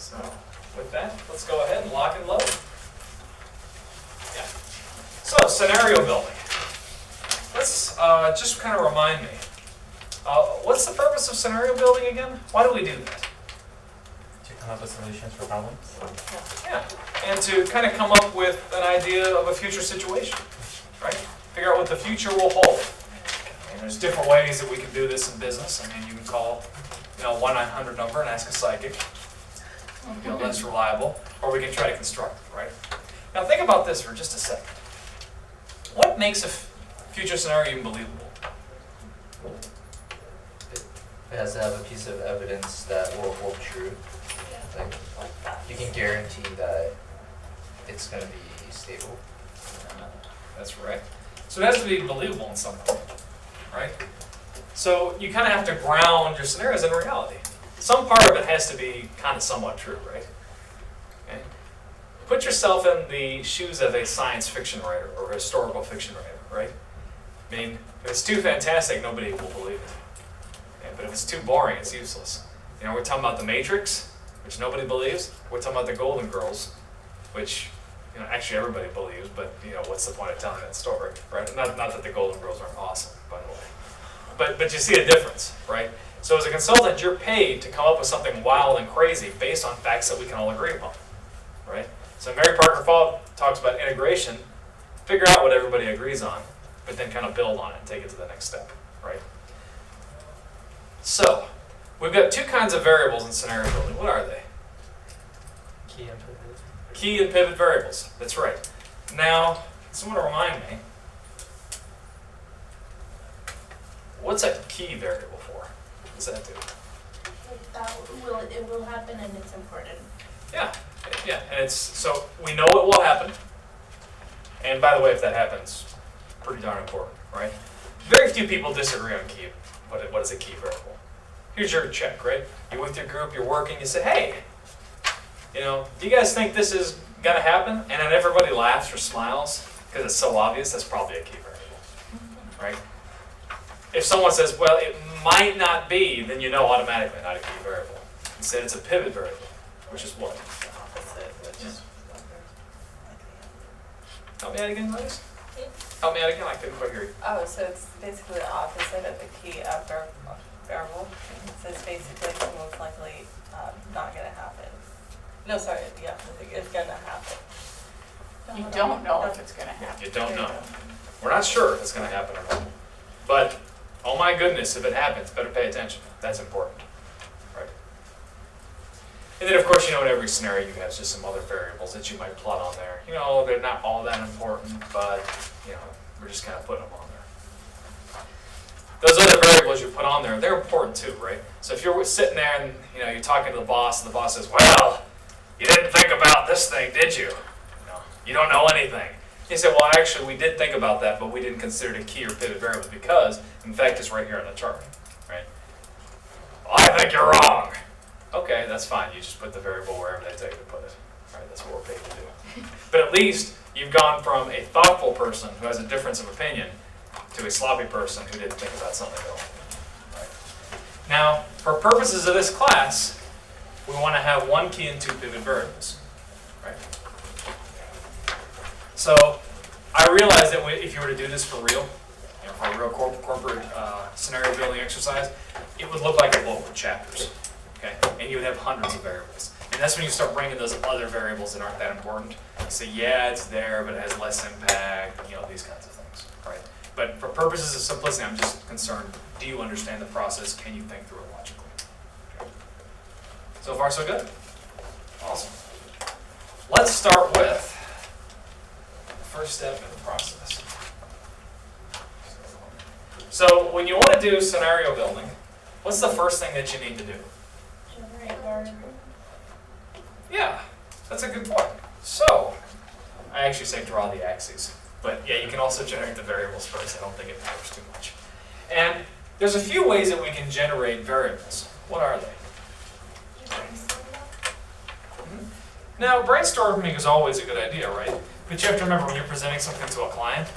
So with that, let's go ahead and lock and load. Yeah. So scenario building. Let's just kind of remind me. What's the purpose of scenario building again? Why do we do that? To come up with solutions for problems. Yeah, and to kind of come up with an idea of a future situation, right? Figure out what the future will hold. And there's different ways that we can do this in business. I mean, you can call, 1-900 number and ask a psychic. Less reliable, or we can try to construct it, right? Now think about this for just a second. What makes a future scenario even believable? It has to have a piece of evidence that will hold true. Like, you can guarantee that it's going to be stable. That's right. So it has to be believable in some way, right? So you kind of have to ground your scenarios in reality. Some part of it has to be kind of somewhat true, right? Okay. Put yourself in the shoes of a science fiction writer or a historical fiction writer, right? I mean, if it's too fantastic, nobody will believe it. Okay, but if it's too boring, it's useless. We're talking about the Matrix, which nobody believes. We're talking about the Golden Girls, which actually everybody believes, but what's the point of telling that story, right? Not that the Golden Girls aren't awesome, by the way. But you see a difference, right? So as a consultant, you're paid to come up with something wild and crazy based on facts that we can all agree upon, right? So Mary Parker Fall talks about integration. Figure out what everybody agrees on, but then kind of build on it and take it to the next step, right? So we've got two kinds of variables in scenario building. What are they? Key and pivot. Key and pivot variables. That's right. Now, someone remind me, what's a key variable for? What does that do? It will happen and it's important. Yeah, and so we know it will happen. And by the way, if that happens, pretty darn important, right? Very few people disagree on key. What is a key variable? Here's your check, right? You're with your group, you're working, you say, hey, do you guys think this is gonna happen? And then everybody laughs or smiles because it's so obvious. That's probably a key variable, right? If someone says, well, it might not be, then you know automatically not a key variable. Instead, it's a pivot variable, which is what? Help me out again, please. Help me out again. I couldn't quite hear you. Oh, so it's basically the opposite of the key variable. So it's basically it's most likely not going to happen. No, sorry. Yeah, it's going to happen. You don't know if it's going to happen. You don't know. We're not sure if it's going to happen or not. But, oh my goodness, if it happens, better pay attention. That's important. Right? And then, of course, in every scenario you have just some other variables that you might plot on there. They're not all that important, but, we're just kind of putting them on there. Those other variables you put on there, they're important too, right? So if you're sitting there and, you're talking to the boss, and the boss says, well, you didn't think about this thing, did you? You don't know anything. You say, well, actually, we did think about that, but we didn't consider it a key or pivot variable because, in fact, it's right here on the chart, right? Well, I think you're wrong. Okay, that's fine. You just put the variable wherever they tell you to put it. Right? That's what we're paid to do. But at least you've gone from a thoughtful person who has a difference of opinion to a sloppy person who didn't think about something at all. Right? Now, for purposes of this class, we want to have one key and two pivot variables. Right? So I realize that if you were to do this for real, for a real corporate scenario building exercise, it would look like a book with chapters, okay? And you would have hundreds of variables. And that's when you start bringing those other variables that aren't that important. You say, yeah, it's there, but it has less impact, these kinds of things, right? But for purposes of simplicity, I'm just concerned, do you understand the process? Can you think through it logically? Okay. So far, so good? Awesome. Let's start with first step in the process. So when you want to do scenario building, what's the first thing that you need to do? Generate variable. Yeah, that's a good point. So I actually say draw the axes. But yeah, you can also generate the variables first. I don't think it matters too much. And there's a few ways that we can generate variables. What are they? Now, brainstorming is always a good idea, right? But you have to remember when you're presenting something to a client,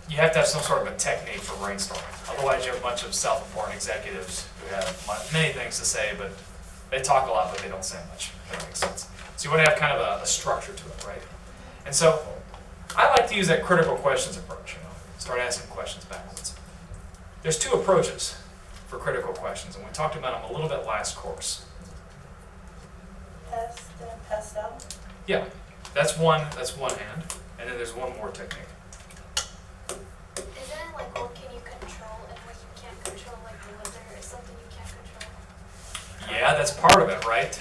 you have to have some sort of a technique for brainstorming. Otherwise, you have a bunch of self-important executives who have many things to say, but They talk a lot, but they don't say much, if that makes sense. So you want to have kind of a structure to it, right? And so I like to use that critical questions approach, start asking questions backwards. There's two approaches for critical questions, and we talked about them a little bit last course. Pest and pestle. Yeah, that's one hand, and then there's one more technique. Isn't it like what can you control and what you can't control, like the weather is something you can't control? Yeah, that's part of it, right?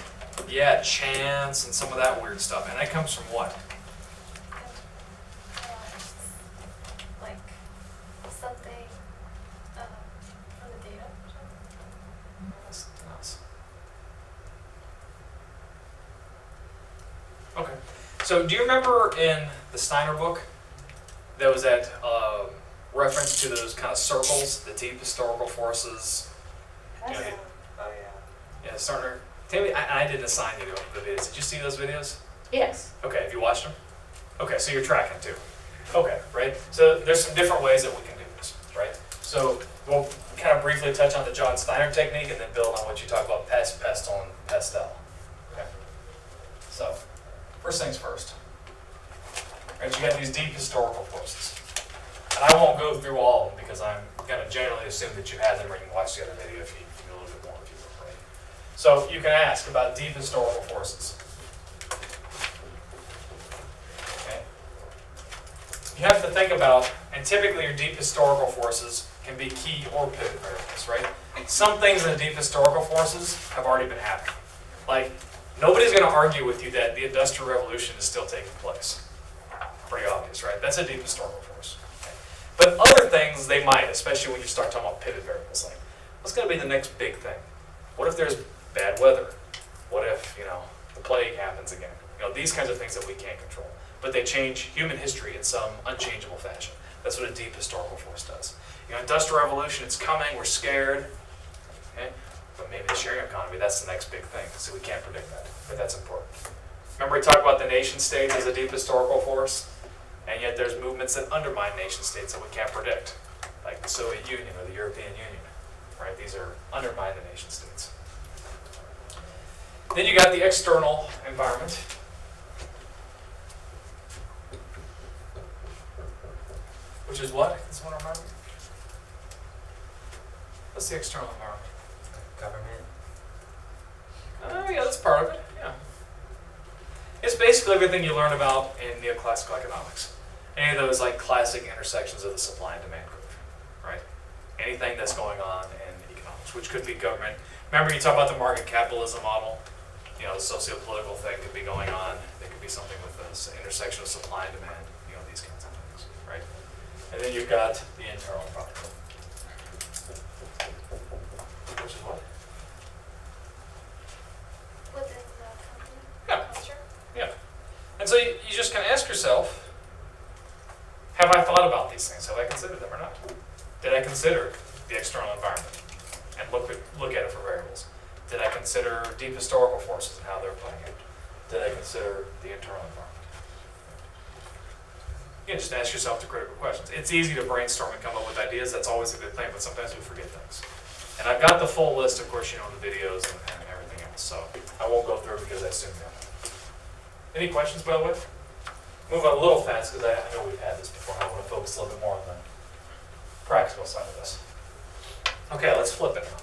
Yeah, chance and some of that weird stuff. And that comes from what? Like something from the data or something? Something else. Okay. So do you remember in the Snyder book, there was that reference to those kind of circles, the deep historical forces? You know, Oh, yeah. yeah, Snyder. Tammy, I didn't assign you to the videos. Did you see those videos? Yes. Okay, have you watched them? Okay, so you're tracking too. Okay, right? So there's some different ways that we can do this, right? So we'll kind of briefly touch on the John Steiner technique and then build on what you talk about pest, pestle, and pestle. Okay. So, first things first. Right, you got these deep historical forces. And I won't go through all of them because I'm going to generally assume that you had them or you can watch the other video if you do a little bit more if you will, right? So you can ask about deep historical forces. Okay. You have to think about, and typically your deep historical forces can be key or pivot variables, right? Some things in the deep historical forces have already been happening. Like, nobody's going to argue with you that the Industrial Revolution is still taking place. Pretty obvious, right? That's a deep historical force. Okay. But other things, they might, especially when you start talking about pivot variables. Like, what's going to be the next big thing? What if there's bad weather? What if, the plague happens again? These kinds of things that we can't control. But they change human history in some unchangeable fashion. That's what a deep historical force does. Industrial Revolution, it's coming, we're scared. Okay? But maybe the sharing economy, that's the next big thing. So we can't predict that, but that's important. Remember we talked about the nation states as a deep historical force? And yet there's movements that undermine nation states that we can't predict. Like the Soviet Union or the European Union. Right? These are undermine the nation states. Then you got the external environment. Which is what? Does someone remember? What's the external environment? Government. Oh, yeah, that's part of it. Yeah. It's basically everything you learn about in neoclassical economics. Any of those like classic intersections of the supply and demand curve, right? Anything that's going on in economics, which could be government. Remember you talk about the market capitalism model? The socio-political thing could be going on. There could be something with the intersection of supply and demand, these kinds of things, right? And then you've got the internal environment. Which is what? Within the company? Yeah. Culture? Yeah. And so you just kind of ask yourself, have I thought about these things? Have I considered them or not? Did I consider the external environment and look at it for variables? Did I consider deep historical forces and how they're playing out? Did I consider the internal environment? You can just ask yourself the critical questions. It's easy to brainstorm and come up with ideas. That's always a good thing, but sometimes we forget things. And I've got the full list, of course, in the videos and everything else. So I won't go through it because I assume you have. Any questions, by the way? Move on a little fast because I know we've had this before. I want to focus a little bit more on the practical side of this. Okay, let's flip it now.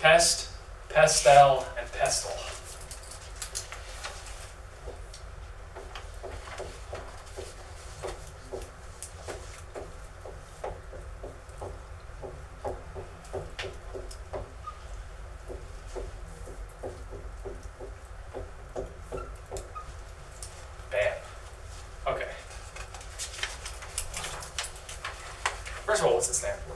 Pest, pestle, and pestle. Bam. Okay. First of all, what's it stand for?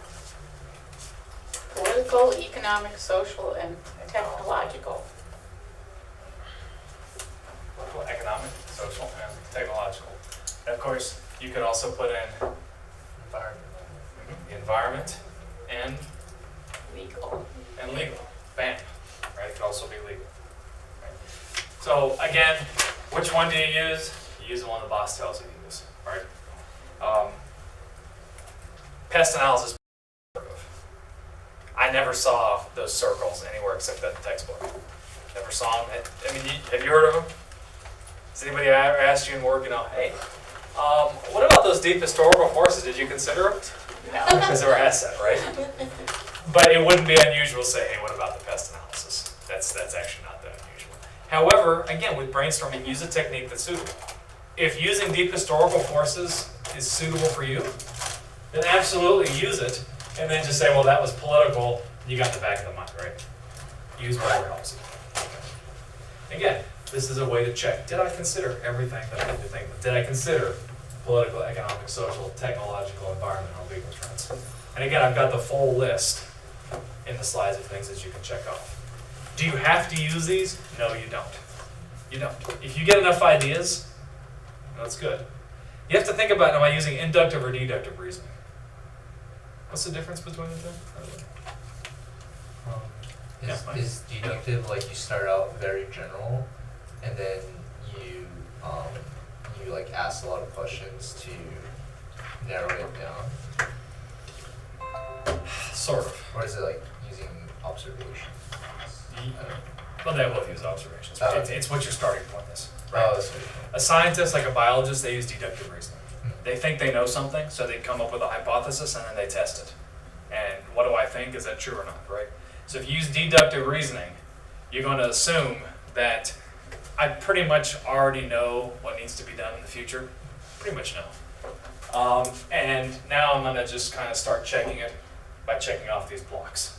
Political, economic, social, and technological. Political, economic, social, and technological. And of course, you could also put in the environment and Legal. legal. Bam. Right? It could also be legal. Right? So again, which one do you use? You use the one the boss tells you to use. Right? Pest analysis. I I never saw those circles anywhere except that textbook. Never saw them. I mean, have you heard of them? Has anybody ever asked you in work, hey, what about those deep historical forces? Did you consider them? No, because they were asset, right? But it wouldn't be unusual to say, hey, what about the pest analysis? That's actually not that unusual. However, again, with brainstorming, use a technique that's suitable. If using deep historical forces is suitable for you, then absolutely use it, and then just say, well, that was political, you got the back of the mind, right? Use whatever helps you. Again, this is a way to check. Did I consider everything that I need to think about? Did I consider political, economic, social, technological, environmental, legal trends? And again, I've got the full list in the slides of things that you can check off. Do you have to use these? No, you don't. You don't. If you get enough ideas, that's good. You have to think about, am I using inductive or deductive reasoning? What's the difference between the two? Is deductive like you start out very general, and then you like ask a lot of questions to narrow it down? Sort of. Or is it like using observation? Well, they both use observations. Oh, It's what your starting point is. Oh, that's right. A scientist, like a biologist, they use deductive reasoning. They think they know something, so they come up with a hypothesis and then they test it. And what do I think? Is that true or not, right? So if you use deductive reasoning, you're going to assume that I pretty much already know what needs to be done in the future. Pretty much know. And now I'm going to just kind of start checking it by checking off these blocks.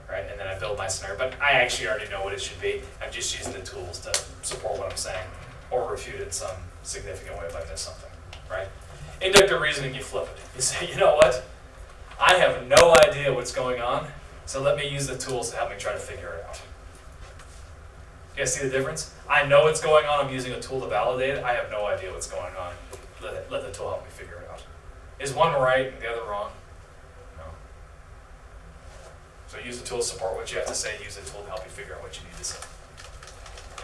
Right? And then I build my scenario. But I actually already know what it should be. I'm just using the tools to support what I'm saying or refute it in some significant way if I miss something. Right? Inductive reasoning, you flip it. You say, you know what? I have no idea what's going on, so let me use the tools to help me try to figure it out. You guys see the difference? I know what's going on, I'm using a tool to validate it. I have no idea what's going on. Let the tool help me figure it out. Is one right and the other wrong? No. So use the tool to support what you have to say, use the tool to help you figure out what you need to say.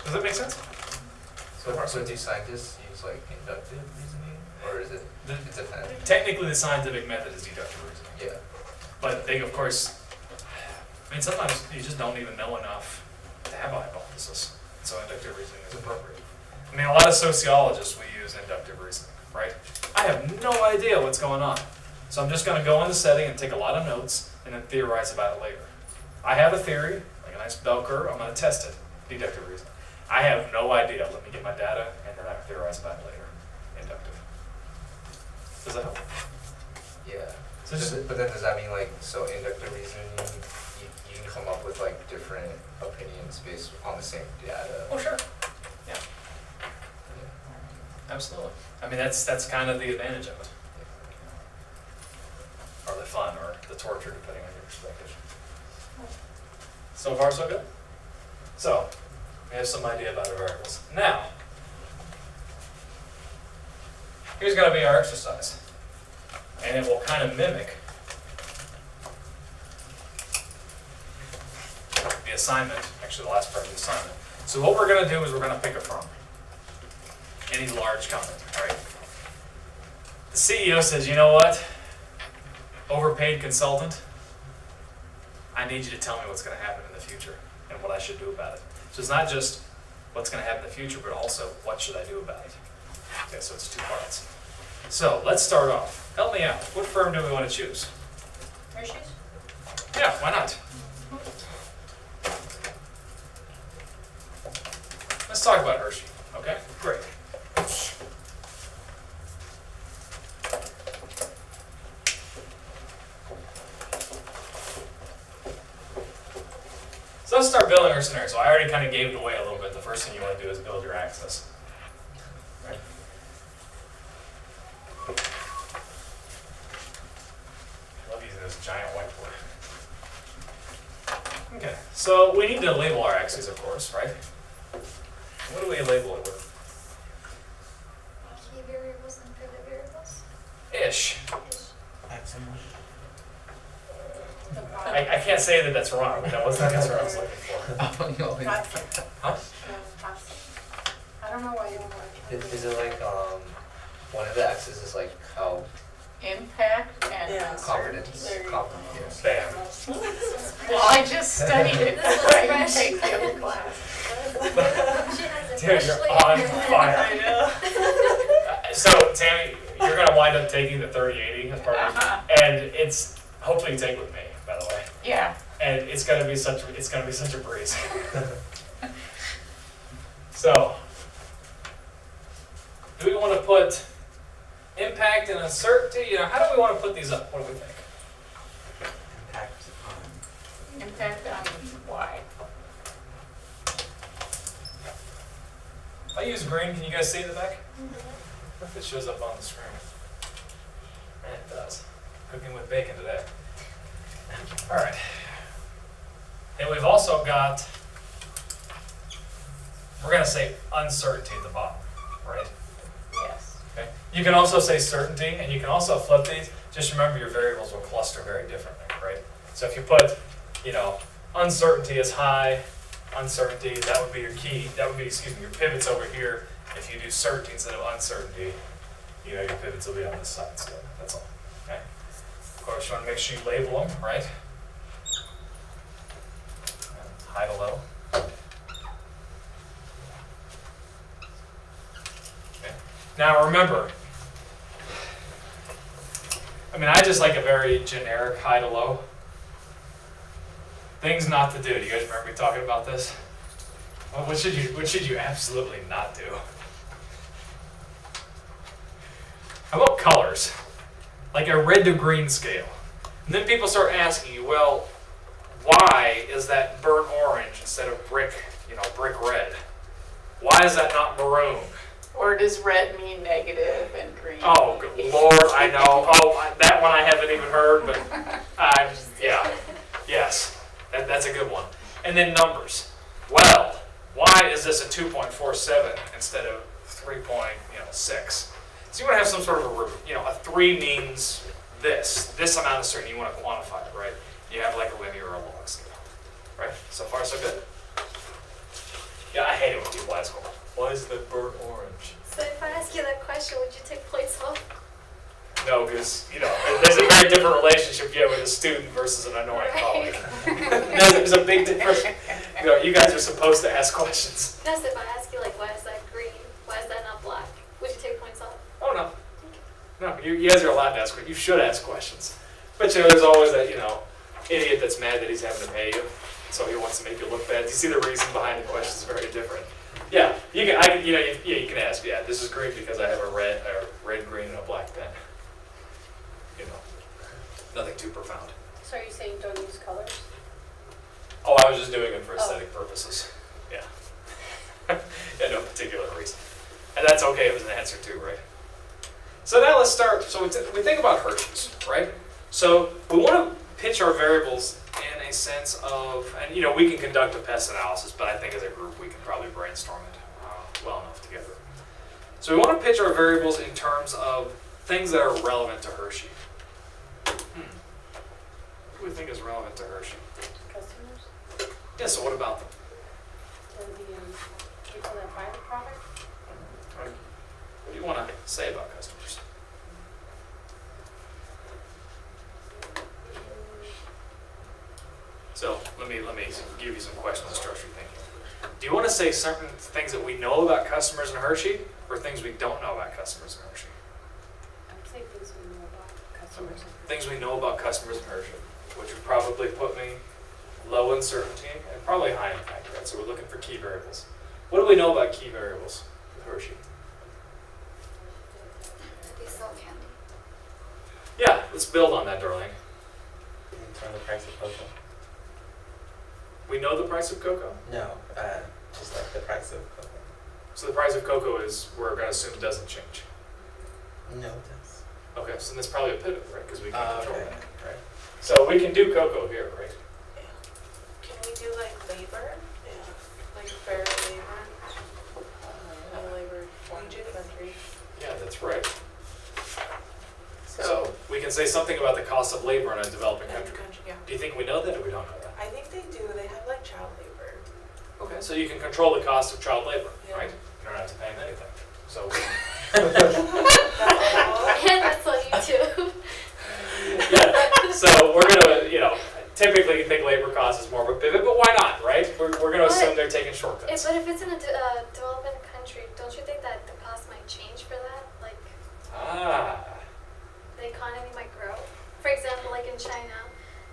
Does that make sense? So do scientists use like inductive reasoning, or is it dependent? Technically, the scientific method is deductive reasoning. Yeah. But they, of course, I mean, sometimes you just don't even know enough to have a hypothesis. So inductive reasoning is appropriate. I mean, a lot of sociologists will use inductive reasoning, right? I have no idea what's going on. So I'm just going to go in the setting and take a lot of notes and then theorize about it later. I have a theory, like a nice bell curve, I'm going to test it, deductive reasoning. I have no idea, let me get my data and then I theorize about it later, inductive. Does that help? Yeah. So just, But then does that mean like, so inductive reasoning, you can come up with like different opinions based on the same data? oh, sure. Yeah. Absolutely. I mean, that's kind of the advantage of it. Or the fun, or the torture, depending on your perspective. So far, so good? So, we have some idea about our variables. Now, here's going to be our exercise. And it will kind of mimic the assignment, actually the last part of the assignment. So what we're going to do is we're going to pick a firm. Any large company, all right? The CEO says, you know what? Overpaid consultant, I need you to tell me what's going to happen in the future and what I should do about it. So it's not just what's going to happen in the future, but also what should I do about it. Okay, so it's two parts. So let's start off. Help me out. What firm do we want to choose? Hershey's? Yeah, why not? Let's talk about Hershey. Okay, great. So let's start building our scenario. So I already kind of gave it away a little bit. The first thing you want to do is build your axis. Right? I love using this giant whiteboard. Okay, so we need to label our axes, of course, right? What do we label it with? Key variables and pivot variables. Ish. The I can't say that that's wrong, but that wasn't the answer I was looking for. Proxy. Huh? Proxy. I don't know why you don't like it. Is it like, one of the axes is like how, Impact and and Yeah. Confidence. uncertainty. Confidence. Bam. Well, I just studied it This before I was take fresh. the other class. She has a Dude, you're on fire. I know. So, Tammy, you're gonna wind up taking the 3080 as part of Uh-huh. it, and it's hopefully you take with me, by the way. Yeah, And it's gonna be such a breeze. So, do we want to put impact and uncertainty? You know, how do we want to put these up? What do we think? Impact on. impact on why? If I use green, can you guys see the back? If it shows up on the screen. And it does. Cooking with bacon today. All right. And we've also got, we're going to say uncertainty at the bottom, right? Yes. Okay. You can also say certainty, and you can also flip these. Just remember your variables will cluster very differently, right? So if you put, you know, uncertainty is high, uncertainty, that would be your key, that would be, excuse me, your pivots over here. If you do certainty instead of uncertainty, you know, your pivots will be on this side still, that's all, okay? Of course, you want to make sure you label them, right? High to low. Okay. Now remember, I mean, I just like a very generic high to low. Things not to do. Do you guys remember me talking about this? Well, what should you absolutely not do? How about colors? Like a red to green scale. And then people start asking you, well, why is that burnt orange instead of brick red? Why is that not maroon? Or does red mean negative and green? Oh, good Lord, I know. Oh, that one I haven't even heard, but yeah, yes, that's a good one. And then numbers. Well, why is this a 2.47 instead of 3.6? So you want to have some sort of a root. You know, a 3 means this amount of certainty. You want to quantify it, right? You have like a linear or a log scale, right? So far, so good. Yeah, I hate it when people ask, why is the burnt orange? So if I ask you that question, would you take points off? No, because, you know, there's a very different relationship you have with a student versus an annoying colleague. There's a big difference. You know, you guys are supposed to ask questions. No, so if I ask you, like, why is that green? Why is that not black? Would you take points off? Oh, no. No, you guys are allowed to ask questions. You should ask questions. But, you know, there's always that, you know, idiot that's mad that he's having to pay you. So he wants to make you look bad. You see the reason behind the question is very different. Yeah, you can ask. Yeah, this is green because I have a red, green, and a black pen. You know, nothing too profound. So are you saying don't use colors? Oh, I was just doing it for aesthetic purposes. Yeah. Yeah, no particular reason. And that's okay as an answer too, right? So now let's start. So we think about Hershey's, right? So we want to pitch our variables in a sense of, and you know, we can conduct a pest analysis, but I think as a group we can probably brainstorm it well enough together. So we want to pitch our variables in terms of things that are relevant to Hershey. What do we think is relevant to Hershey? Customers? Yeah, so what about them? Or the people that buy the product? What do you want to say about customers? So let me give you some questions to structure your thinking. Do you want to say certain things that we know about customers in Hershey, or things we don't know about customers in Hershey? I would say things we know about customers. Things we know about customers in Hershey, which would probably put me low uncertainty and probably high impact, right? So we're looking for key variables. What do we know about key variables with Hershey? They sell candy. Yeah, let's build on that, Darlene. In terms of price of cocoa? We know the price of cocoa. No, just like the price of cocoa. So the price of cocoa is, we're going to assume, doesn't change. No, it does. Okay, so that's probably a pivot, right? Because we can control okay. that, right? So we can do cocoa here, right? Can we do like labor? Like fair labor? No labor country. Yeah, that's right. So we can say something about the cost of labor in a developing country. Yeah. Do you think we know that, or we don't know that? I think they do. They have like child labor. Okay, so you can control the cost of child labor, Yeah. right? You don't have to pay them anything. So And that's on YouTube. So we're gonna, typically you think labor cost is more of a pivot, but why not, right? We're gonna assume they're taking shortcuts. But if it's in a developing country, don't you think that the cost might change for that? Like, the economy might grow? For example, like in China,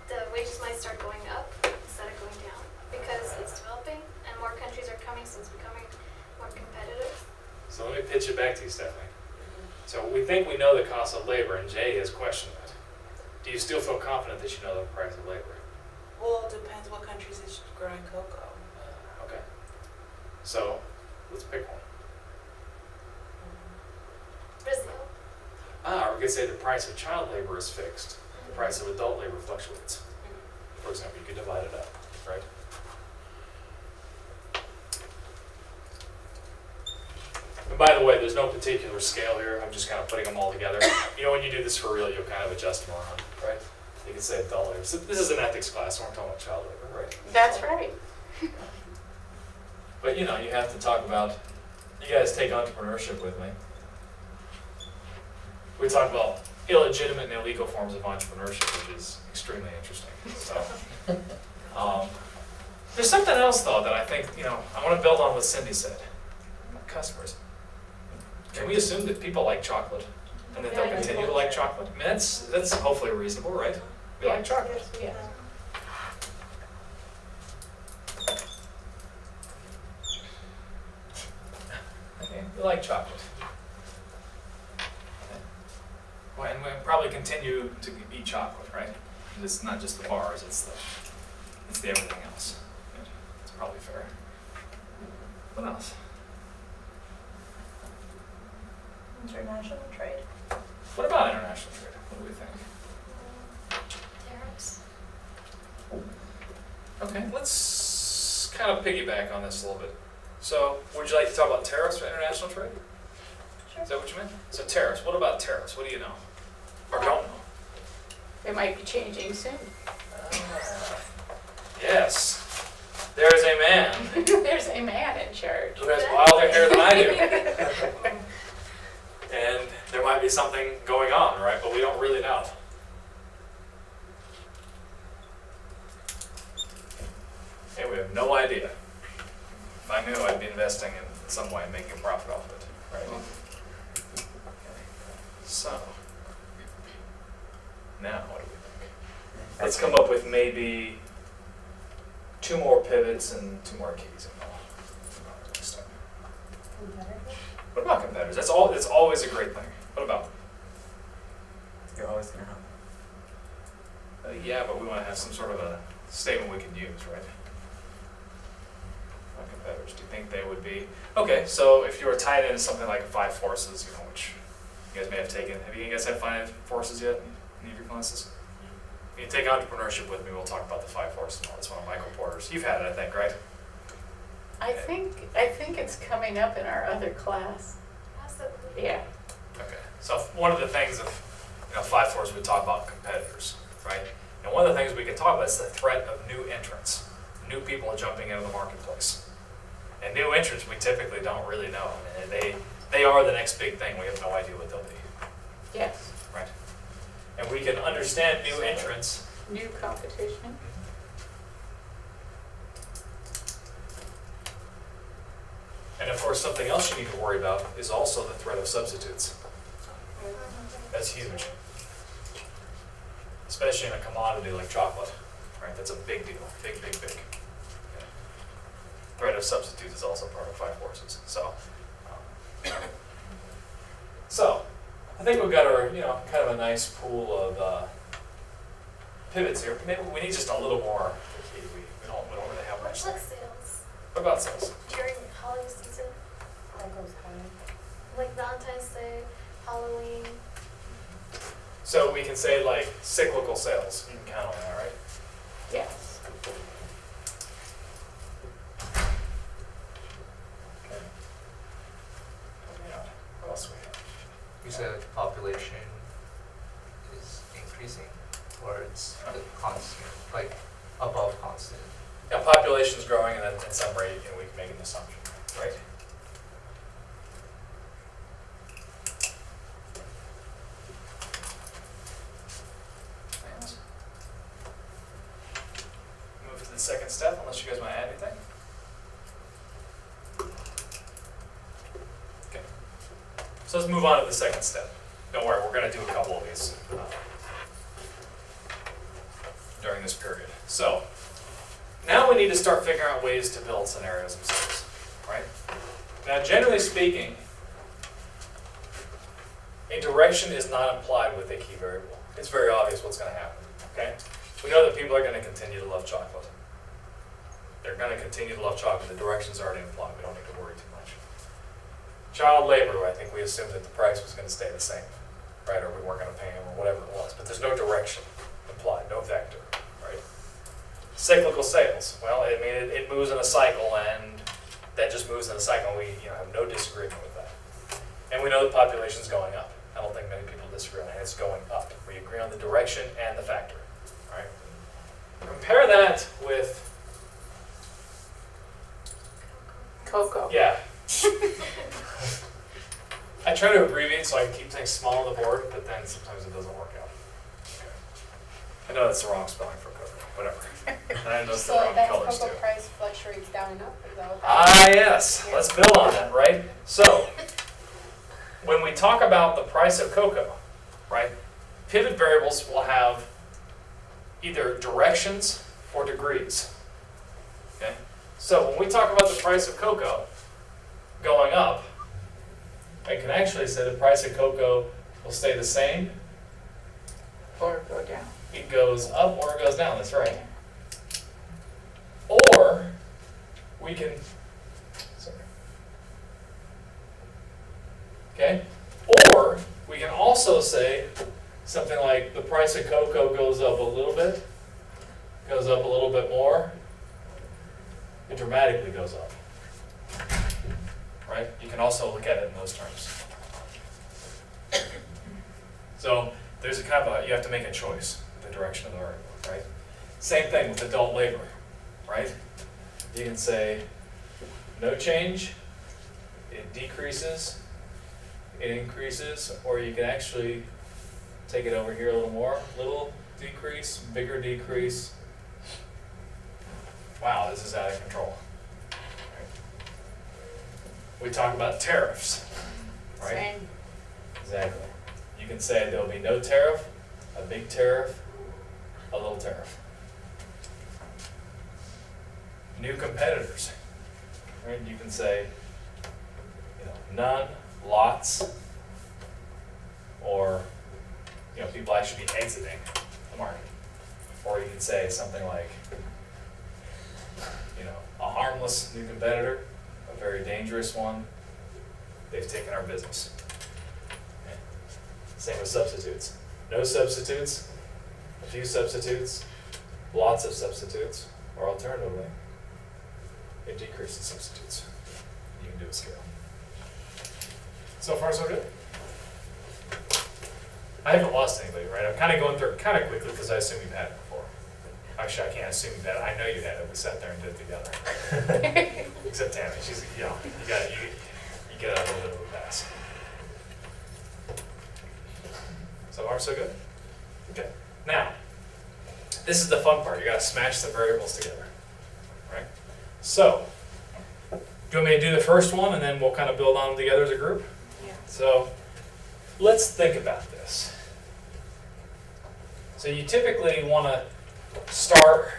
the wages might start going up instead of going down because it's developing and more countries are coming, so it's becoming more competitive. So let me pitch it back to you, Stephanie. So we think we know the cost of labor, and Jay has questioned that. Do you still feel confident that you know the price of labor? Well, it depends what countries is growing cocoa. Okay. So let's pick one. Brazil. Or we could say the price of child labor is fixed. The price of adult labor fluctuates. For example, you could divide it up, right? And by the way, there's no particular scale here. I'm just kind of putting them all together. When you do this for real, you'll kind of adjust them around, right? You can say adult labor. So this is an ethics class, so we're talking about child labor, right? That's right. But you have to talk about, you guys take entrepreneurship with me. We talk about illegitimate and illegal forms of entrepreneurship, which is extremely interesting. So, there's something else though that I think, I want to build on what Cindy said. Customers. Can we assume that people like chocolate and that they'll continue to like chocolate? I mean, that's hopefully reasonable, right? We like chocolate. Yeah. Okay, we like chocolate. Well, and we'll probably continue to eat chocolate, right? It's not just the bars, it's the everything else. It's probably fair. What else? International trade. What about international trade? What do we think? Tariffs. Okay, let's kind of piggyback on this a little bit. So, would you like to talk about tariffs for international trade? Sure. Is that what you meant? So tariffs, what about tariffs? What do you know? Or don't know? It might be changing soon. Yes, there is a man There's a man in charge. who has wilder hair than I do. And there might be something going on, right? But we don't really know. Okay, we have no idea. If I knew, I'd be investing in some way and making a profit off it, right? Okay. So, now what do we think? Let's come up with maybe 2 more pivots and 2 more keys. What about competitors? It's always a great thing. What about them? You're always gonna have. Yeah, but we want to have some sort of a statement we can use, right? What competitors? Do you think they would be? Okay, so if you were tied into something like 5 forces, which you guys may have taken. Have you guys had 5 forces yet in any of your classes? You can take entrepreneurship with me. We'll talk about the 5 forces. That's one of Michael Porter's. You've had it, I think, right? I think it's coming up in our other class. Possibly. Yeah. Okay. So one of the things of 5 forces, we talk about competitors, right? And one of the things we can talk about is the threat of new entrants. New people jumping into the marketplace. And new entrants we typically don't really know. I mean, they are the next big thing. We have no idea what they'll be. Yes. Right? And we can understand new entrants. New competition. And of course, something else you need to worry about is also the threat of substitutes. That's huge. Especially in a commodity like chocolate, right? That's a big deal. Big, big, big. Okay. Threat of substitutes is also part of 5 forces. So, I think we've got our, kind of a nice pool of pivots here. Maybe we need just a little more. We don't really have much. What's like sales What about sales? during holiday season? That goes higher. Like Valentine's Day, Halloween. So we can say like cyclical sales. You can count on that, right? Yes. Okay. What else we have? You said population is increasing, or it's constant, like above constant. Yeah, population's growing and then at some rate, we can make an assumption, right? step, unless you guys want to add anything. Okay. So let's move on to the second step. Don't worry, we're going to do a couple of these during this period. So now we need to start figuring out ways to build scenarios themselves, right? Now, generally speaking, a direction is not implied with a key variable. It's very obvious what's going to happen, okay? We know that people are going to continue to love chocolate. They're going to continue to love chocolate. The direction's already implied. We don't need to worry too much. Child labor, I think we assumed that the price was going to stay the same, right? Or we weren't going to pay him or whatever it was. But there's no direction implied, no vector, right? Cyclical sales. Well, I mean, it moves in a cycle, and that just moves in a cycle. We have no disagreement with that. And we know the population's going up. I don't think many people disagree on it. It's going up. We agree on the direction and the factor, right? Compare that with Cocoa. yeah. I try to abbreviate so I can keep things small on the board, but then sometimes it doesn't work out. Okay. I know that's the wrong spelling for cocoa, whatever. And I know it's the So wrong that colors cocoa too. price fluctuates down and up, is that what that Ah, yes. Let's build on that, right? So, when we talk about the price of cocoa, right, pivot variables will have either directions or degrees. Okay? So, when we talk about the price of cocoa going up, I can actually say the price of cocoa will stay the same. Or go down. It goes up or it goes down, that's right. Or we can, sorry. Okay? Or we can also say something like the price of cocoa goes up a little bit, goes up a little bit more, it dramatically goes up. Right? You can also look at it in those terms. So there's a kind of you have to make a choice with the direction of the variable, right? Same thing with adult labor, right? You can say no change, it decreases, it increases, or you can actually take it over here a little more, little decrease, bigger decrease. Wow, this is out of control. We talk about tariffs, right? Same. Exactly. You can say there'll be no tariff, a big tariff, a little tariff. New competitors, right? You can say, none, lots, or, people actually be exiting the market. Or you can say something like, a harmless new competitor, a very dangerous one, they've taken our business. Okay. Same with substitutes. No substitutes, a few substitutes, lots of substitutes, or alternatively, a decrease in substitutes. You can do a scale. So far, so good? I haven't lost anybody, right? I'm kind of going through it kind of quickly because I assume you've had it before. Actually, I can't assume you've had it. I know you had it. We sat there and did it together. Except Tammy, she's, you get a little bit of a pass. So far, so good? Okay. Now, this is the fun part. You got to smash the variables together, right? So, do you want me to do the first one and then we'll kind of build on them together as a group? Yeah. So, let's think about this. So you typically want to start,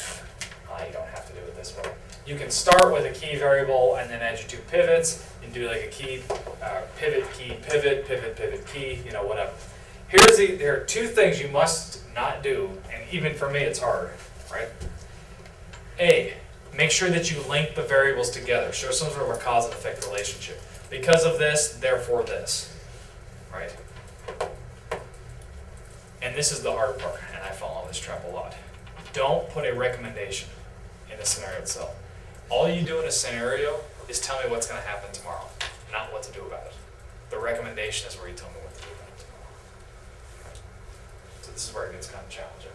you don't have to do it this way. You can start with a key variable and then add your two pivots and do like a key, pivot, key, pivot, pivot, pivot, key, whatever. There are two things you must not do, and even for me it's hard, right? A, make sure that you link the variables together. Show some sort of a cause and effect relationship. Because of this, therefore this, right? And this is the hard part, and I fall in this trap a lot. Don't put a recommendation in the scenario itself. All you do in a scenario is tell me what's going to happen tomorrow, not what to do about it. The recommendation is where you tell me what to do about it tomorrow. So this is where it gets kind of challenging.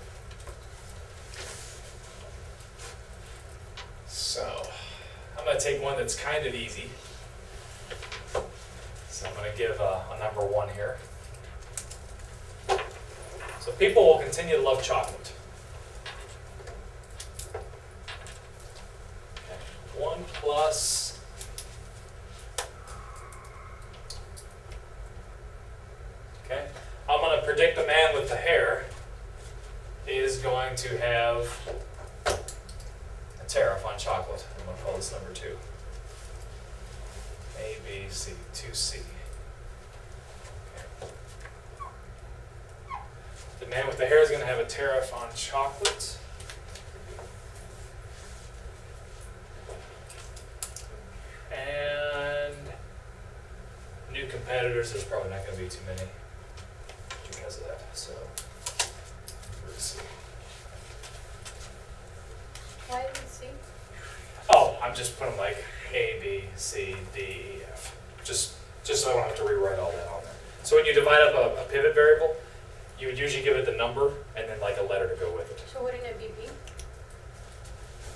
So I'm going to take one that's kind of easy. So I'm going to give a number 1 here. So people will continue to love chocolate. 1 plus okay. I'm going to predict the man with the hair is going to have a tariff on chocolate. I'm going to call this number 2. A, B, C, 2C. Okay. The man with the hair is going to have a tariff on chocolate. And new competitors, there's probably not going to be too many because of that. So, let's see. Why did C? Oh, I'm just putting like A, B, C, D, E, F. Just so I don't have to rewrite all that on there. So when you divide up a pivot variable, you would usually give it the number and then like a letter to go with it. So wouldn't it be B?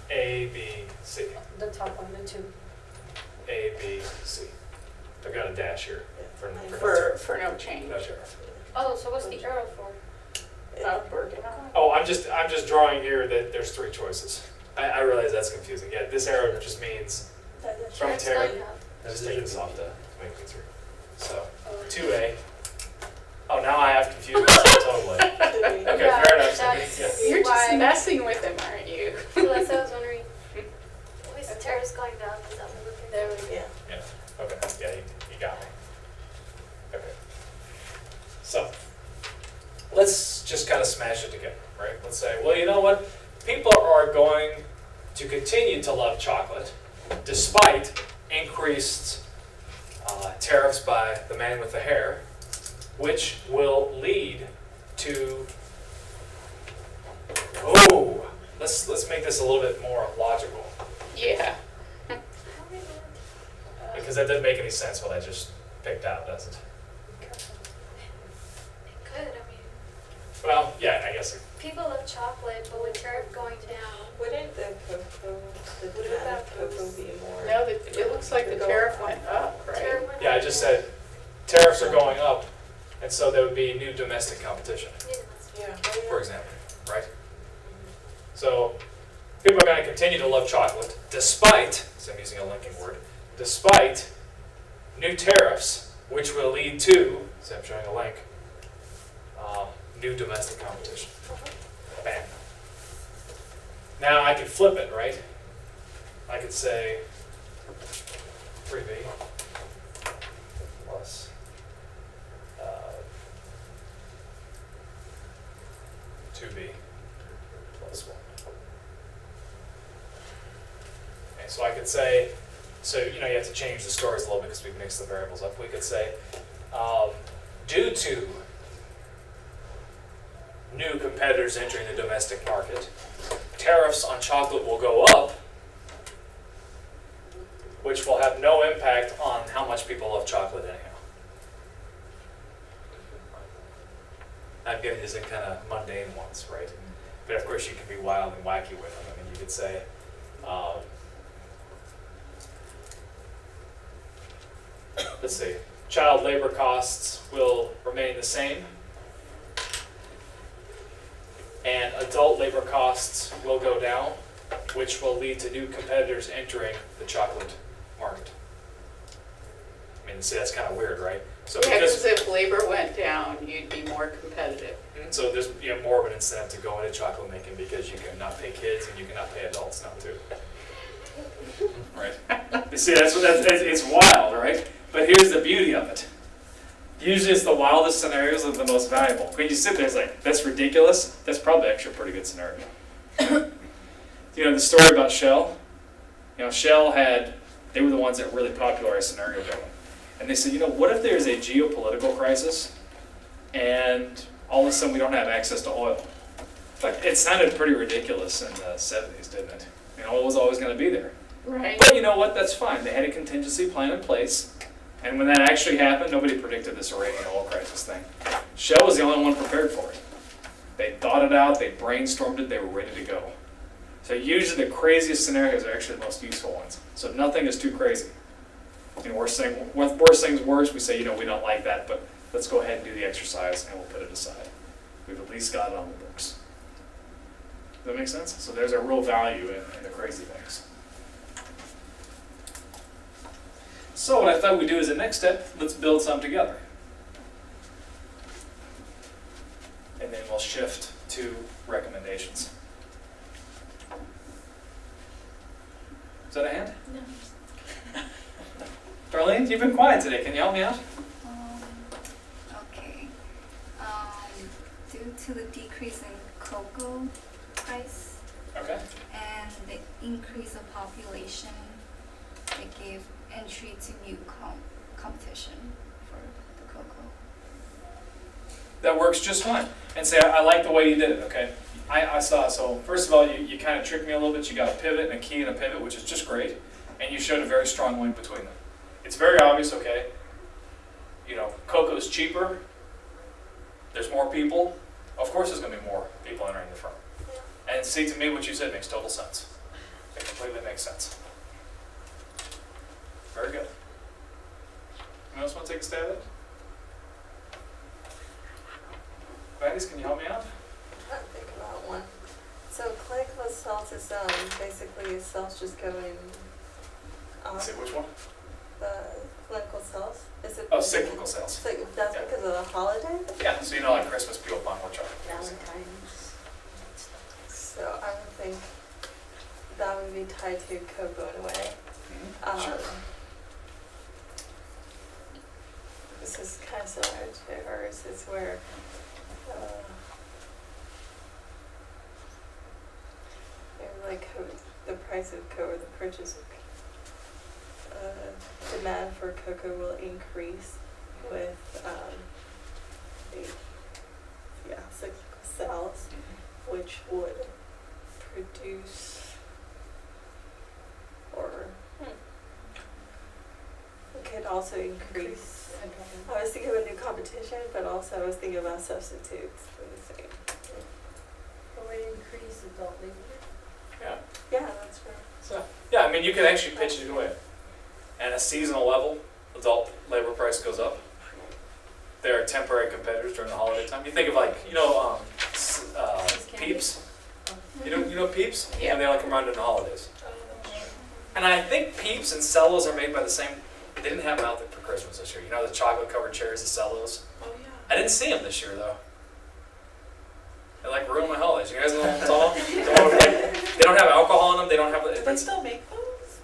A, B, C. The top one, the 2. A, B, C. I've got a dash here for no For no change. no tariff. Oh, so what's the arrow for? Working on. Oh, I'm just drawing here that there's 3 choices. I realize that's confusing. Yeah, this arrow just means from Tariff's tariff. going up. I just take this off to make things through. So 2A. Oh, now I have confused myself totally. Okay, Yeah, fair enough. So, that's- yeah. You're just Why? messing with him, aren't you? So that's what I was wondering. At least the tariff's going down, is that what we're looking There at? we go. Yeah. Okay. Yeah, you got me. Okay. So let's just kind of smash it together, right? Let's say, well, you know what? People are going to continue to love chocolate despite increased tariffs by the man with the hair, which will lead to, oh, let's make this a little bit more logical, Yeah. How are we going to- because that doesn't make any sense what I just picked out, does it? It could, I mean, Well, yeah, I guess. people love chocolate, but with tariff going down, Wouldn't the cocoa, the demand of cocoa be more? No, it looks like the tariff went up, right? tariff went Yeah, I up. just said tariffs are going up, and so there would be new domestic competition, Yeah, that's- Yeah. for example, right? So people are going to continue to love chocolate despite, so I'm using a linking word, despite new tariffs, which will lead to, so I'm showing a link, new domestic competition. Bam. Now I could flip it, right? I could say 3B plus 2B plus 1. Okay, so I could say, so you have to change the stories a little bit because we've mixed the variables up. We could say, due to new competitors entering the domestic market, tariffs on chocolate will go up, which will have no impact on how much people love chocolate anyhow. I'm getting these in kind of mundane ones, right? But of course you can be wild and wacky with them. I mean, you could say, let's see, child labor costs will remain the same, and adult labor costs will go down, which will lead to new competitors entering the chocolate market. I mean, see, that's kind of weird, right? So Yeah, because because if labor went down, you'd be more competitive. so there's more of an incentive to go into chocolate making because you cannot pay kids and you cannot pay adults now too. Right? You see, it's wild, right? But here's the beauty of it. Usually it's the wildest scenarios that are the most valuable. When you sit there, it's like, that's ridiculous. That's probably actually a pretty good scenario. The story about Shell? Shell they were the ones that really popularized scenario building. And they said, what if there's a geopolitical crisis and all of a sudden we don't have access to oil? Like, it sounded pretty ridiculous in the 70s, didn't it? Oil was always going to be there. Right. But you know what? That's fine. They had a contingency plan in place. And when that actually happened, nobody predicted this Iranian oil crisis thing. Shell was the only one prepared for it. They thought it out, they brainstormed it, they were ready to go. So usually the craziest scenarios are actually the most useful ones. So nothing is too crazy. Worst things worse, we say, we don't like that, but let's go ahead and do the exercise and we'll put it aside. We've at least got it on the books. Does that make sense? So there's a real value in the crazy things. So what I thought we'd do as a next step, let's build some together. And then we'll shift to recommendations. Is that a hand? No. Darlene, you've been quiet today. Can you help me out? Okay. Due to the decrease in cocoa price Okay. and the increase of population, they gave entry to new competition for the cocoa. That works just fine. And say, I like the way you did it, okay? I saw, so first of all, you kind of tricked me a little bit. You got a pivot and a key and a pivot, which is just great. And you showed a very strong link between them. It's very obvious, okay? You know, cocoa's cheaper. There's more people. Of course there's going to be more people entering the firm. And see, to me, what you said makes total sense. It completely makes sense. Very good. Anyone else want to take a stab at it? Gladys, can you help me out? I think about one. So clinical cells is basically cells just going Let's see, which one? the clinical cells. Is it? Oh, cyclical cells. So that's Yeah. because of the holiday? Yeah, so you know, like Christmas, people buy more chocolate. Valentine's. So I would think that would be tied to cocoa in a way. Sure. This is kind of similar to hers. It's where maybe like the price of cocoa, the purchase of demand for cocoa will increase with cyclical cells, which would produce or it could also increase. I was thinking of a new competition, but also I was thinking about substitutes for the same. But would increase adult labor? Yeah. Yeah, that's right. So, yeah, I mean, you can actually pitch it away. At a seasonal level, adult labor price goes up. There are temporary competitors during the holiday time. You think of like, you know, Peeps. You know Peeps? Yeah. And they like come around during the holidays. And I think Peeps and Cellos are made by the same. They didn't have them out there for Christmas this year. You know the chocolate-covered cherries, the Cellos. Oh, yeah. I didn't see them this year though. They like ruin my holidays. You guys know what I'm talking about? They don't have alcohol in them. They don't have. Do they still make those?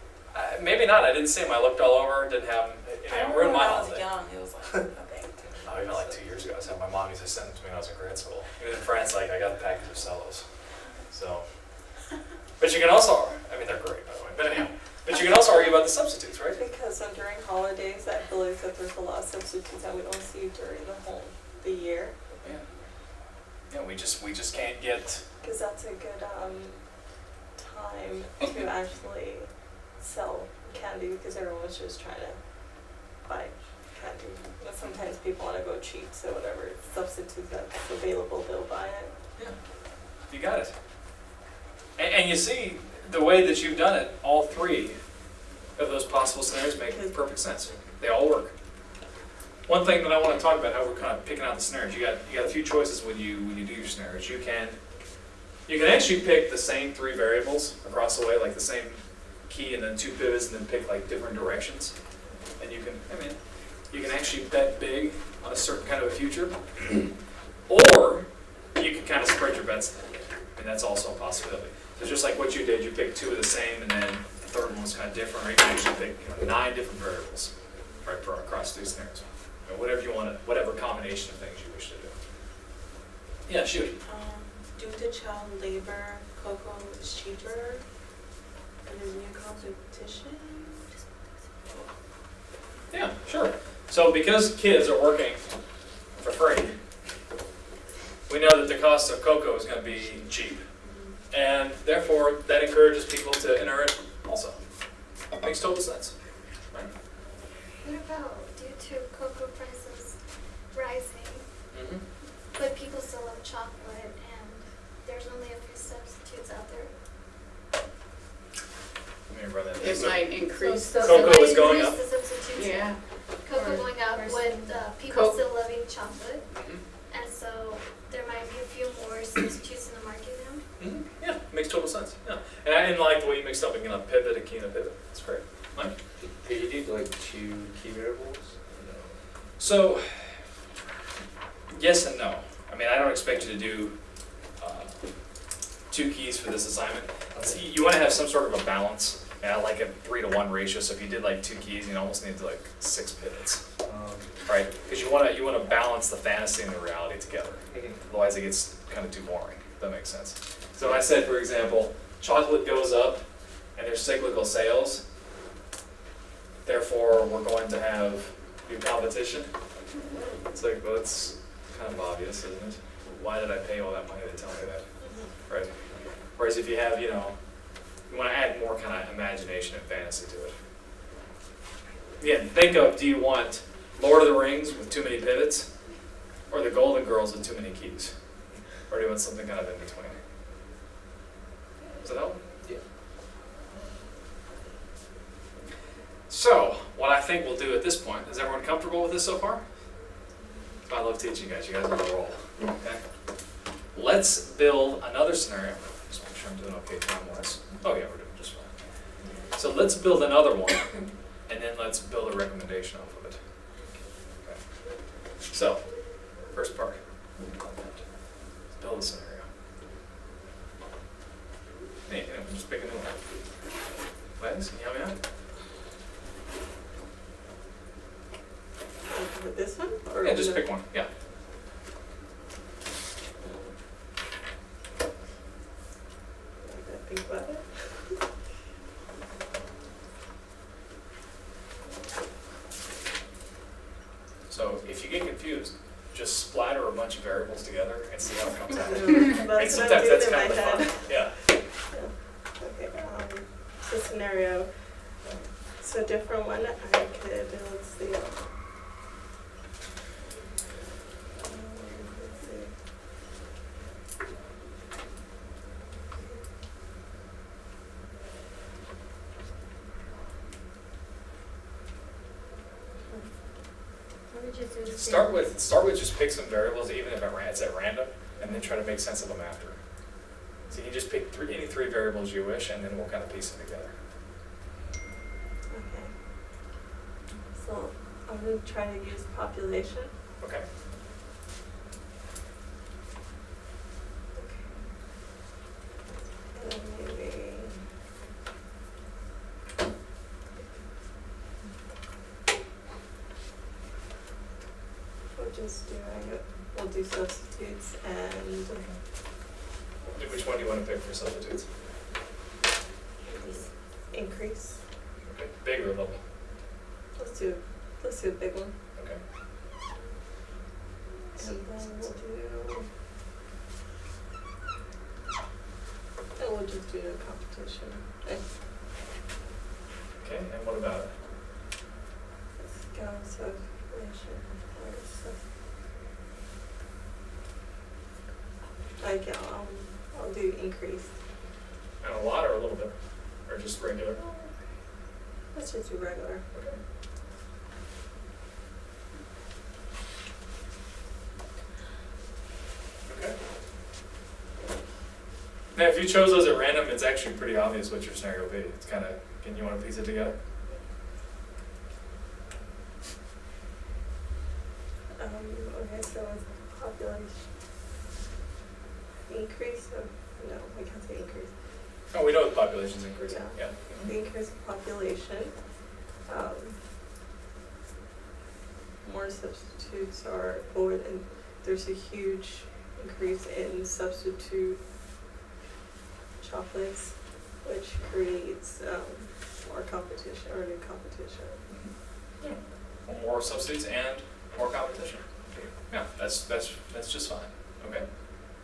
Maybe not. I didn't see them. I looked all over. Didn't have them. It ruined my when I was holiday. young, it was like a big No, even like 2 years ago, I said my mom used to send them to me when I was in grade school. Even in France, like I got a package of Cellos. So, but you can also, I mean, they're great by the way. But anyhow, but you can also argue about the substitutes, right? Because during holidays, I believe that there's a lot of substitutes that we don't see during the year. Yeah. Yeah, we just can't get. Because that's a good time to actually sell candy because everyone's just trying to buy candy. But sometimes people want to go cheap, so whatever substitute that's available, they'll buy it. Yeah. You got it. And you see the way that you've done it. All three of those possible scenarios make perfect sense. They all work. One thing that I want to talk about, how we're kind of picking out the scenarios. You got a few choices when you do your scenarios. You can actually pick the same three variables across the way, like the same key and then two pivots, and then pick like different directions. And you can actually bet big on a certain kind of a future, or you can kind of spread your bets. I mean, that's also a possibility. So just like what you did, you picked two of the same, and then the third one was kind of different. Or you can actually pick 9 different variables, right, for across these scenarios. Whatever you want to, whatever combination of things you wish to do. Yeah, shoot. Due to child labor, cocoa is cheaper, and there's new competition. Yeah, sure. So because kids are working for free, we know that the cost of cocoa is going to be cheap. And therefore, that encourages people to enter it also. Makes total sense. Right? What about due to cocoa prices rising, Mm-hmm. but people still love chocolate and there's only a few substitutes out there? Let me run that. It might increase So the. Cocoa it might is going increase up? the substitutes. Yeah. Cocoa Or- going up or with people Coke. still loving chocolate, Mhm. and so there might be a few more substitutes in the market now. Mm-hmm. Yeah, makes total sense. Yeah, and I didn't like the way you mixed up again a pivot, a key, and a pivot. It's great. Mike? You did like like 2 key variables? So, yes and no. I mean, I don't expect you to do 2 keys for this assignment. You want to have some sort of a balance. And I like a 3-to-1 ratio. So if you did like 2 keys, you almost need like 6 pivots, right? Because you want to balance the fantasy and the reality together. Otherwise, it gets kind of too boring. If that makes sense. So when I said, for example, chocolate goes up and there's cyclical sales, therefore we're going to have new competition. It's like, well, it's kind of obvious, isn't it? Why did I pay all that money to tell me that? Right? Whereas if you have, you want to add more kind of imagination and fantasy to it. Again, think of, do you want Lord of the Rings with too many pivots, or the Golden Girls with too many keys? Or do you want something kind of in between? Does that help? Yeah. So, what I think we'll do at this point, is everyone comfortable with this so far? I love teaching you guys. You guys are on a roll. Okay? Let's build another scenario. Just make sure I'm doing okay time-wise. Oh yeah, we're doing just fine. So let's build another one, and then let's build a recommendation off of it. Okay. So, first part. Let's build a scenario. Hey, just pick a new one. Lens, can you help me out? With this one? Or Yeah, just pick one. Yeah. Think about it. So if you get confused, just splatter a bunch of variables together and see how it comes out. That's And what I'm sometimes doing that's in kind my of the head. fun. Yeah. Okay, so scenario. So different one, I could, let's see. Let's see. Let me just do the Start with just pick some variables, even if it's at random, and then try to make sense of them after. So you just pick any 3 variables you wish, and then we'll kind of piece them together. Okay. So I'm going to try to use population. Okay. And then maybe we'll do substitutes and Which one do you want to pick for substitutes? increase. Okay. Big or little? Let's do a big one. Okay. And then we'll just do a competition. Okay, and what about it? Let's go substitution. I'll do increase. And a lot or a little bit? Or just regular? Let's just do regular. Okay. Okay. Now, if you chose those at random, it's actually pretty obvious what your scenario will be. It's kind of, you want to piece it together? Okay, so it's population. Increase of, no, we can't say increase. Oh, we know the population's increasing. Yeah. Yeah. The increase of population. More substitutes are, and there's a huge increase in substitute chocolates, which creates more competition or new competition. Yeah. More substitutes and more competition. Yeah, that's just fine. Okay.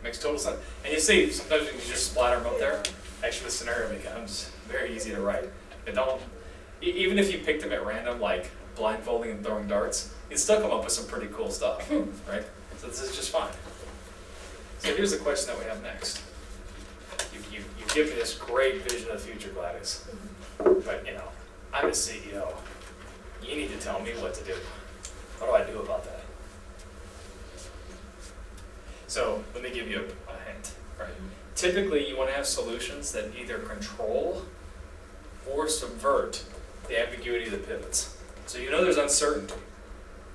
Makes total sense. And you see, sometimes you can just splatter them up there. Actually, the scenario becomes very easy to write. Even if you picked them at random, like blindfolding and throwing darts, you'd still come up with some pretty cool stuff, right? So this is just fine. So here's the question that we have next. You give me this great vision of the future, Gladys, but I'm a CEO. You need to tell me what to do. What do I do about that? So let me give you a hint. Right? Typically, you want to have solutions that either control or subvert the ambiguity of the pivots. So you know there's uncertainty.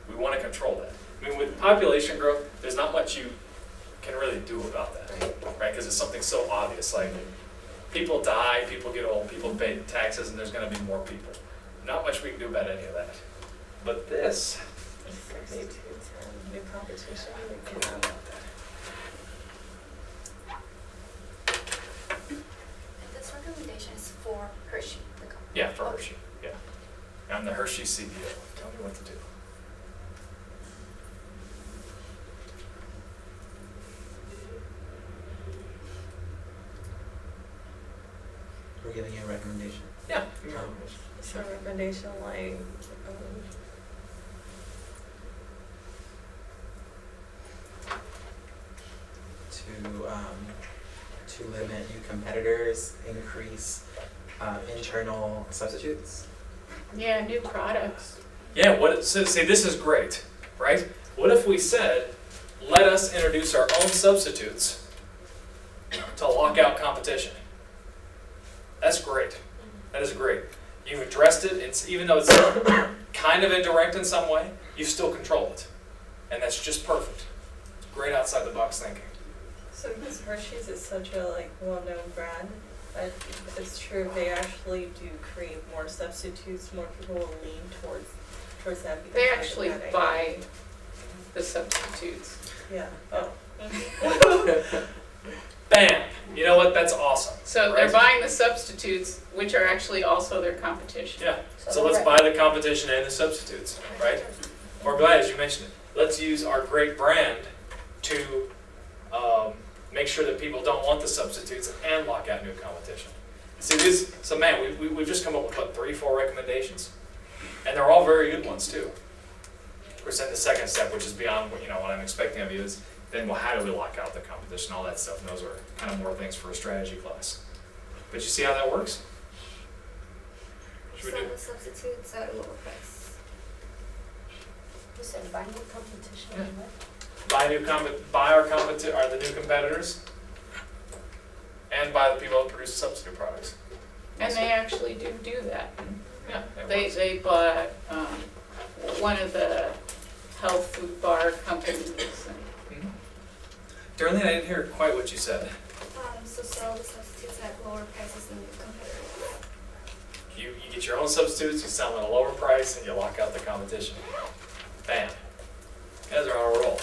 We want to control that. I mean, with population growth, there's not much you can really do about that, right? Because it's something so obvious, like people die, people get old, people pay taxes, and there's going to be more people. Not much we can do about any of that. But this, 6210, new competition. And this recommendation is for Hershey, the company. yeah, for Hershey, yeah. I'm the Hershey CEO. Tell me what to do. We're giving you a recommendation. Yeah. So recommendation like, To limit new competitors, increase internal substitutes. Yeah, new products. Yeah, so see, this is great, right? What if we said, let us introduce our own substitutes to lock out competition? That's great. That is great. You've addressed it. It's even though it's kind of indirect in some way, you still control it. And that's just perfect. It's great outside the box thinking. so because Hershey's is such a like well-known brand, but it's true, they actually do create more substitutes, more people will lean towards that. because They of actually that idea. buy the substitutes. Yeah. Oh. Bam! You know what? That's awesome. So they're buying the substitutes, which are actually also their competition. Yeah. So let's buy the competition and the substitutes, right? Or glad, as you mentioned it, let's use our great brand to make sure that people don't want the substitutes and lock out new competition. See this? So man, we've just come up with what, 3-4 recommendations, and they're all very good ones too. Of course, then the second step, which is beyond what I'm expecting of you, is then well, how do we lock out the competition? All that stuff. And those are kind of more things for a strategy class. But you see how that works? Should we Sell do? the substitutes at a lower price. You said buy new competition Yeah. and what? Buy the new competitors, and buy the people that produce substitute products. And they actually do that. Yeah, They bought one of the health food bar companies. And Darlene, I didn't hear quite what you said. So sell the substitutes at lower prices than the competitors. You get your own substitutes, you sell them at a lower price, and you lock out the competition. Bam. You guys are on a roll.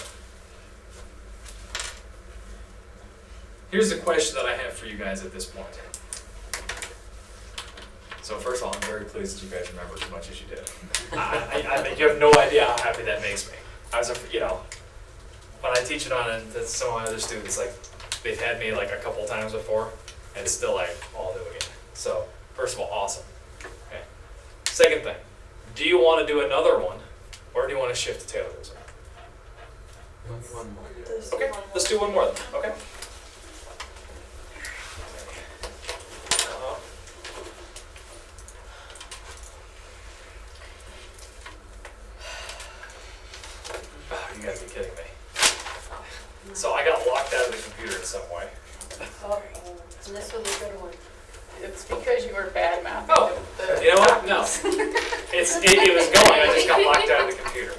Here's the question that I have for you guys at this point. So first of all, I'm very pleased that you guys remember as much as you did. I think you have no idea how happy that makes me. When I teach it on to some of my other students, like they've had me like a couple times before, and it's still like, oh, I'll do it again. So first of all, awesome. Okay. Second thing, do you want to do another one, or do you want to shift to Taylor this one? One more. Okay, let's do one more then. Okay. You guys are kidding me. So I got locked out of the computer in some way. Oh, and this was a good one. it's because you were bad mouthing Oh, the you know what? No. It was going, I just got locked out of the computer.